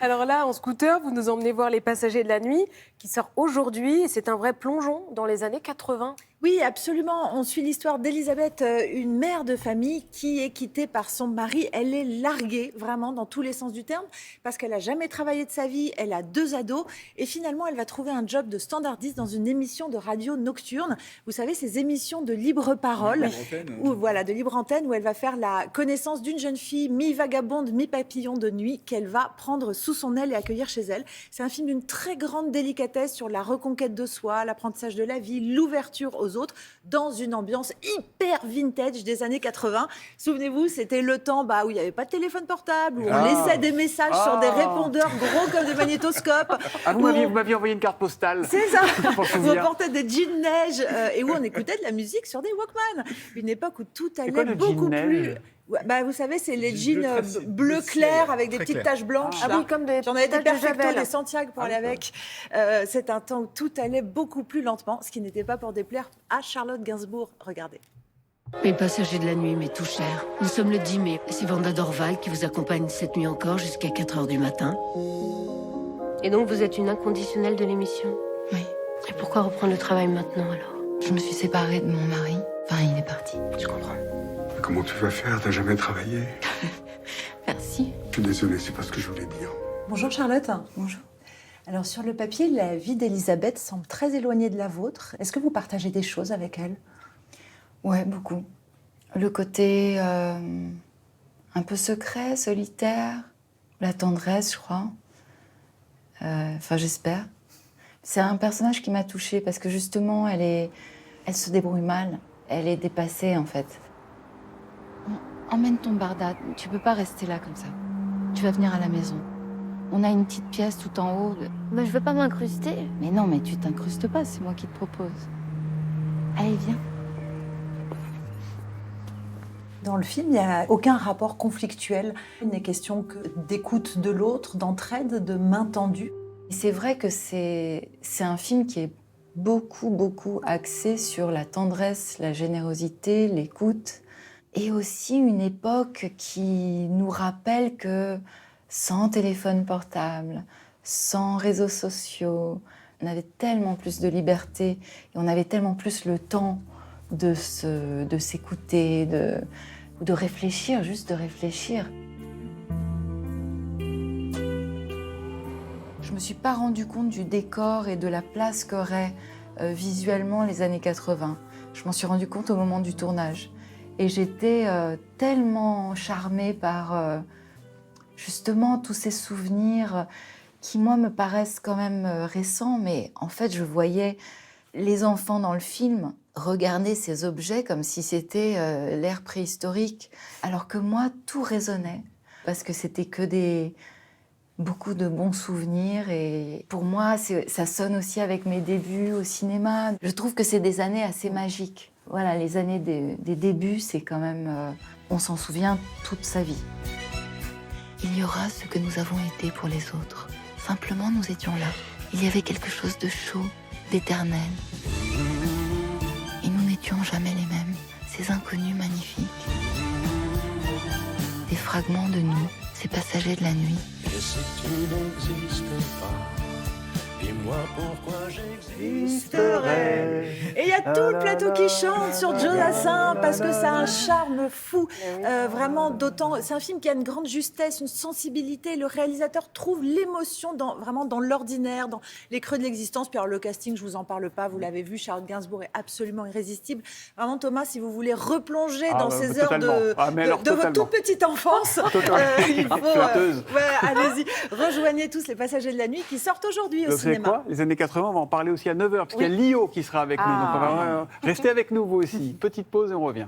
Alors là, en scooter, vous nous emmenez voir Les Passagers de la nuit, qui sort aujourd'hui. C'est un vrai plongeon dans les années 80. Oui, absolument. On suit l'histoire d'Elisabeth, une mère de famille qui est quittée par son mari. Elle est larguée, vraiment, dans tous les sens du terme, parce qu'elle n'a jamais travaillé de sa vie. Elle a 2 ados. Et finalement, elle va trouver un job de standardiste dans une émission de radio nocturne. Vous savez, ces émissions de libre parole, de libre antenne, où elle va faire la connaissance d'une jeune fille mi-vagabonde, mi-papillon de nuit, qu'elle va prendre sous son aile et accueillir chez elle. C'est un film d'une très grande délicatesse sur la reconquête de soi, l'apprentissage de la vie, l'ouverture aux autres, dans une ambiance hyper vintage des années 80. Souvenez-vous, c'était le temps où il n'y avait pas de téléphone portable, où on laissait des messages sur des répondeurs gros comme des magnétoscopes. Vous m'aviez envoyé une carte postale. C'est ça. Où on portait des jeans neige et où on écoutait de la musique sur des Walkman. Une époque où tout allait beaucoup plus... vous savez, c'est les jeans bleu clair avec des petites taches blanches. Ah oui, comme des J'en avais des taches de Perfecto, Javel. des Santiago pour aller avec. C'est un temps où tout allait beaucoup plus lentement, ce qui n'était pas pour déplaire à Charlotte Gainsbourg. Regardez. Les passagers de la nuit, mais tout cher. Nous sommes le 10 mai. C'est Vanda Dorval qui vous accompagne cette nuit encore jusqu'à 4 heures du matin. Et donc vous êtes une inconditionnelle de l'émission? Oui. Et pourquoi reprendre le travail maintenant alors? Je me suis séparée de mon mari. Enfin, il est parti. Je comprends. Comment tu vas faire? T'as jamais travaillé? Merci. Je suis désolé, c'est pas ce que je voulais dire. Bonjour Charlotte. Bonjour. Alors sur le papier, la vie d'Elisabeth semble très éloignée de la vôtre. Est-ce que vous partagez des choses avec elle? Ouais, beaucoup. Le côté un peu secret, solitaire, la tendresse, je crois. Enfin, j'espère. C'est un personnage qui m'a touchée parce que justement, elle se débrouille mal. Elle est dépassée, en fait. Emmène ton barda. Tu peux pas rester là comme ça. Tu vas venir à la maison. On a une petite pièce tout en haut. Je veux pas m'incruster. Mais non, mais tu t'incrustes pas, c'est moi qui te propose. Allez, viens. Dans le film, il n'y a aucun rapport conflictuel. Il n'est question que d'écoute de l'autre, d'entraide, de main tendue. Et c'est vrai que c'est un film qui est beaucoup axé sur la tendresse, la générosité, l'écoute. Et aussi une époque qui nous rappelle que sans téléphone portable, sans réseaux sociaux, on avait tellement plus de liberté et on avait tellement plus le temps de s'écouter, de réfléchir, juste de réfléchir. Je me suis pas rendu compte du décor et de la place qu'auraient visuellement les années 80. Je m'en suis rendu compte au moment du tournage. Et j'étais tellement charmée par justement tous ces souvenirs qui, moi, me paraissent quand même récents. Mais en fait, je voyais les enfants dans le film regarder ces objets comme si c'était l'ère préhistorique. Alors que moi, tout résonnait. Parce que c'était que beaucoup de bons souvenirs. Et pour moi, ça sonne aussi avec mes débuts au cinéma. Je trouve que c'est des années assez magiques. Voilà, les années des débuts, c'est quand même... on s'en souvient toute sa vie. Il y aura ce que nous avons été pour les autres. Simplement, nous étions là. Il y avait quelque chose de chaud, d'éternel. Et nous n'étions jamais les mêmes. Ces inconnus magnifiques. Des fragments de nous, ces passagers de la nuit. Et si tu n'existes pas, dis-moi pourquoi j'existerais. Et il y a tout le plateau qui chante sur Joe Dassin parce que ça a un charme fou. Vraiment, d'autant. C'est un film qui a une grande justesse, une sensibilité. Le réalisateur trouve l'émotion vraiment dans l'ordinaire, dans les creux de l'existence. Puis alors, le casting, je vous en parle pas, vous l'avez vu, Charlotte Gainsbourg est absolument irrésistible. Vraiment, Thomas, si vous voulez replonger dans ces heures de votre toute petite enfance, il faut. Allez-y, rejoignez tous Les Passagers de la nuit qui sortent aujourd'hui au Vous savez cinéma. quoi? Les années 80, on va en parler aussi à 9h, parce qu'il y a Lio qui sera avec nous. Donc on va rester avec nous, vous aussi. Petite pause et on revient.